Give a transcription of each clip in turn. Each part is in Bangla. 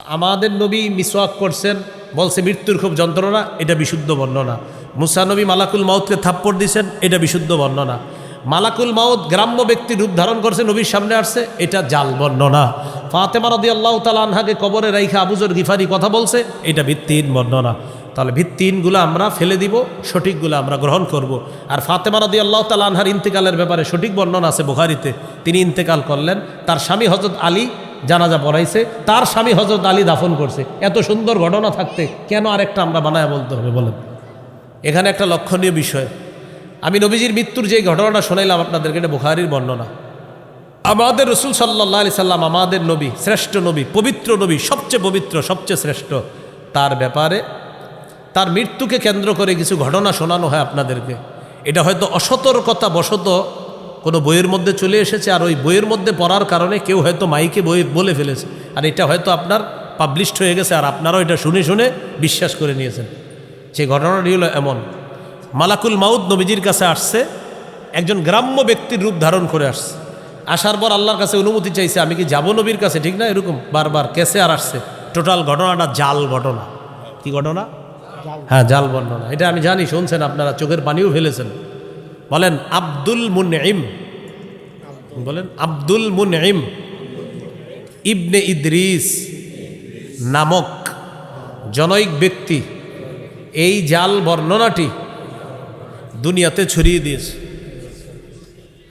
আমাদের নবী মিসওয়াক করছেন, বলছে মৃত্যুর খুব যন্ত্রণা, এটা বিশুদ্ধ বর্ণনা। মুসা নবী মালাকুল মাউতকে থাপ্পড় দিয়েছেন, এটা বিশুদ্ধ বর্ণনা। মালাকুল মাউত গ্রাম্য ব্যক্তির রূপ ধারণ করছে, নবীর সামনে আসছে, এটা জাল বর্ণনা। ফাতেমা রাদিয়াল্লাহু তাআলা আনহাকে কবরে রাইখা আবু যর গিফারি কথা বলছে, এটা ভিত্তিহীন বর্ণনা। তাহলে ভিত্তিহীনগুলো আমরা ফেলে দিব, সঠিকগুলো আমরা গ্রহণ করব। আর ফাতেমা রাদিয়াল্লাহু তাআলা আনহার ইন্তেকালের ব্যাপারে সঠিক বর্ণনা আছে বুখারীতে। তিনি ইন্তেকাল করলেন, তার স্বামী হযরত আলী জানাজা পড়াইছে, তার স্বামী হযরত আলী দাফন করছে। এত সুন্দর ঘটনা থাকতে কেন আরেকটা আমরা বানায় বলতে হবে বলেন? এখানে একটা লক্ষণীয় বিষয়, আমি নবীজির মৃত্যুর যে ঘটনাটা শোনাইলাম আপনাদেরকে, এটা বুখারীর বর্ণনা। আমাদের রাসূল সাল্লাল্লাহু আলাইহি সাল্লাম, আমাদের নবী, শ্রেষ্ঠ নবী, পবিত্র নবী, সবচেয়ে পবিত্র, সবচেয়ে শ্রেষ্ঠ, তার ব্যাপারে তার মৃত্যুকে কেন্দ্র করে কিছু ঘটনা শোনানো হয় আপনাদেরকে। এটা হয়তো অসতর্কতা বশত কোনো বইয়ের মধ্যে চলে এসেছে, আর ওই বইয়ের মধ্যে পড়ার কারণে কেউ হয়তো মাইকে বই বলে ফেলেছে, আর এটা হয়তো আপনার পাবলিশড হয়ে গেছে, আর আপনারাও এটা শুনে শুনে বিশ্বাস করে নিয়েছেন। সেই ঘটনাটি হলো এমন, মালাকুল মাউত নবীজির কাছে আসছে, একজন গ্রাম্য ব্যক্তির রূপ ধারণ করে আসছে। আসার পর আল্লাহর কাছে অনুমতি চাইছে, আমি কি যাব নবীর কাছে, ঠিক না? এরকম বারবার কেসে আর আসছে। টোটাল ঘটনাটা জাল ঘটনা। কি ঘটনা? হ্যাঁ, জাল বর্ণনা। এটা আমি জানি, শুনছেন আপনারা, চোখের পানিও ফেলেছেন। বলেন আব্দুল মুনঈম, বলেন আব্দুল মুনঈম ইবনে ইদ্রিস নামক জনৈক ব্যক্তি এই জাল বর্ণনাটি দুনিয়াতে ছড়িয়ে দিয়েছে।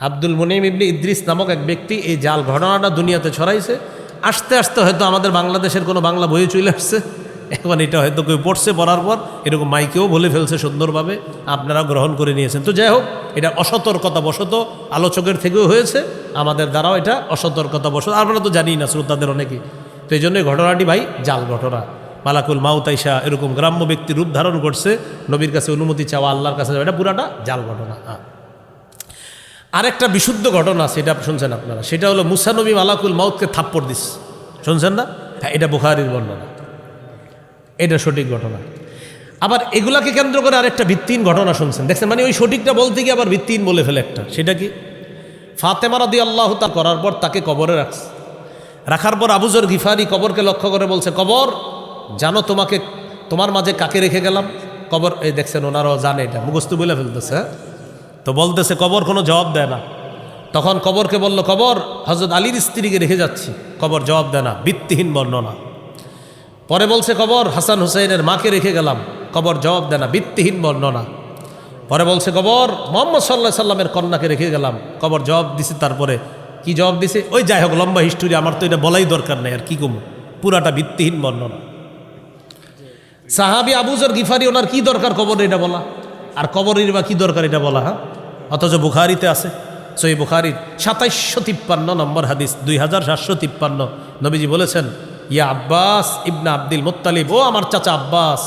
আব্দুল মুনঈম ইবনে ইদ্রিস নামক এক ব্যক্তি এই জাল ঘটনাটা দুনিয়াতে ছড়াইছে। আস্তে আস্তে হয়তো আমাদের বাংলাদেশের কোনো বাংলা বইয়ে চলে আসছে। এখন এটা হয়তো কেউ পড়ছে, পড়ার পর এরকম মাইকেও বলে ফেলছে সুন্দরভাবে, আপনারা গ্রহণ করে নিয়েছেন। তো যাই হোক, এটা অসতর্কতা বশত আলোচকের থেকেও হয়েছে, আমাদের দ্বারাও এটা অসতর্কতা বশত, আমরা তো জানি না, শ্রোতাদের অনেকেই। তো এই জন্যই ঘটনাটি ভাই জাল ঘটনা। মালাকুল মাউত আইসা এরকম গ্রাম্য ব্যক্তি রূপ ধারণ করছে, নবীর কাছে অনুমতি চাওয়া, আল্লাহর কাছে যাওয়া, এটা পুরাটা জাল ঘটনা। আরেকটা বিশুদ্ধ ঘটনা, সেটা শুনছেন আপনারা, সেটা হলো মুসা নবী মালাকুল মাউতকে থাপ্পড় দিস, শুনছেন না? হ্যাঁ, এটা বুখারীর বর্ণনা, এটা সঠিক ঘটনা। আবার এগুলাকে কেন্দ্র করে আরেকটা ভিত্তিহীন ঘটনা শুনছেন, দেখছেন? মানে ওই সঠিকটা বলতে গিয়ে আবার ভিত্তিহীন বলে ফেলে একটা। সেটা কি? ফাতেমা রাদিয়াল্লাহু তাআলা করার পর তাকে কবরে রাখছে। রাখার পর আবু যর গিফারি কবরকে লক্ষ্য করে বলছে, কবর জানো তোমার মাঝে কাকে রেখে গেলাম? কবর, এই দেখছেন, ওনারাও জানে, এটা মুখস্থ বলে ফেলতেছে। তো বলতেছে, কবর কোনো জবাব দেয় না। তখন কবরকে বলল, কবর হযরত আলীর স্ত্রীকে রেখে যাচ্ছি। কবর জবাব দেয় না, ভিত্তিহীন বর্ণনা। পরে বলছে, কবর হাসান হুসাইনের মাকে রেখে গেলাম। কবর জবাব দেয় না, ভিত্তিহীন বর্ণনা। পরে বলছে, কবর মুহাম্মদ সাল্লাল্লাহু আলাইহি সাল্লামের কন্যাকে রেখে গেলাম। কবর জবাব দিছে। তারপরে কি জবাব দিছে? ওই যাই হোক, লম্বা হিস্টোরি, আমার তো এটা বলাই দরকার নেই, আর কি কমু, পুরাটা ভিত্তিহীন বর্ণনা। সাহাবী আবু যর গিফারি, ওনার কি দরকার কবরে এটা বলা, আর কবরের বা কি দরকার এটা বলা? হ্যাঁ, অথচ বুখারীতে আছে, সহিহ বুখারীর 2753 নম্বর হাদিস, 2753, নবীজি বলেছেন, ইয়া আব্বাস ইবনে আব্দুল মুত্তালিব, ও আমার চাচা আব্বাস,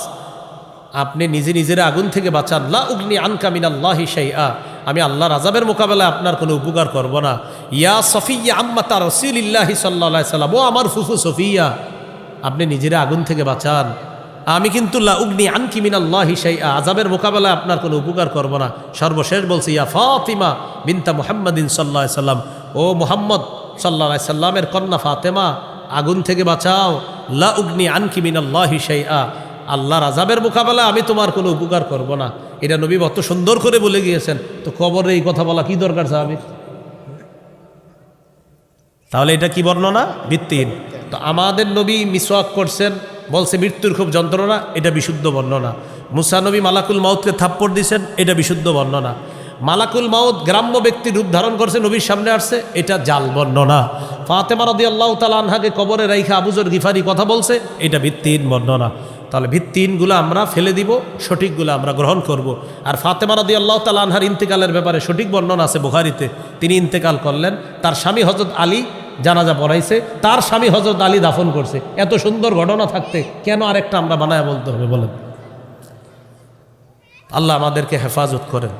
আপনি নিজে নিজের আগুন থেকে বাঁচান। লা উগনি আনকা মিনাল্লাহি শাইআ, আমি আল্লাহর আযাবের মোকাবেলায় আপনার কোনো উপকার করব না। ইয়া সফিয়া আম্মাতা রাসূলিল্লাহি সাল্লাল্লাহু আলাইহি সাল্লাম, ও আমার ফুফু সফিয়া, আপনি নিজের আগুন থেকে বাঁচান, আমি কিন্তু লা উগনি আনকি মিনাল্লাহি শাইআ, আযাবের মোকাবেলায় আপনার কোনো উপকার করব না। সর্বশেষ বলছে, ইয়া ফাতিমা বিনতা মুহাম্মাদিন সাল্লাল্লাহু আলাইহি সাল্লাম, ও মুহাম্মদ সাল্লাল্লাহু আলাইহি সাল্লামের কন্যা ফাতেমা, আগুন থেকে বাঁচাও। লা উগনি আনকি মিনাল্লাহি শাইআ, আল্লাহর আযাবের মোকাবেলায় আমি তোমার কোনো উপকার করব না। এটা নবী অত সুন্দর করে বলে গিয়েছেন, তো কবরে এই কথা বলা কি দরকার সাহাবীর? তাহলে এটা কি বর্ণনা? ভিত্তিহীন। তো আমাদের নবী মিসওয়াক করছেন, বলছে মৃত্যুর খুব যন্ত্রণা, এটা বিশুদ্ধ বর্ণনা। মুসা নবী মালাকুল মাউতকে থাপ্পড় দিয়েছেন, এটা বিশুদ্ধ বর্ণনা। মালাকুল মাউত গ্রাম্য ব্যক্তির রূপ ধারণ করছে, নবীর সামনে আসছে, এটা জাল বর্ণনা। ফাতেমা রাদিয়াল্লাহু তাআলা আনহাকে কবরে রাইখা আবু যর গিফারি কথা বলছে, এটা ভিত্তিহীন বর্ণনা। তাহলে ভিত্তিহীনগুলো আমরা ফেলে দিব, সঠিকগুলো আমরা গ্রহণ করব। আর ফাতেমা রাদিয়াল্লাহু তাআলা আনহার ইন্তেকালের ব্যাপারে সঠিক বর্ণনা আছে বুখারীতে। তিনি ইন্তেকাল করলেন, তার স্বামী হযরত আলী জানাজা পড়াইছে, তার স্বামী হযরত আলী দাফন করছে। এত সুন্দর ঘটনা থাকতে কেন আরেকটা আমরা বানায় বলতে হবে বলেন? আল্লাহ আমাদেরকে হেফাজত করেন।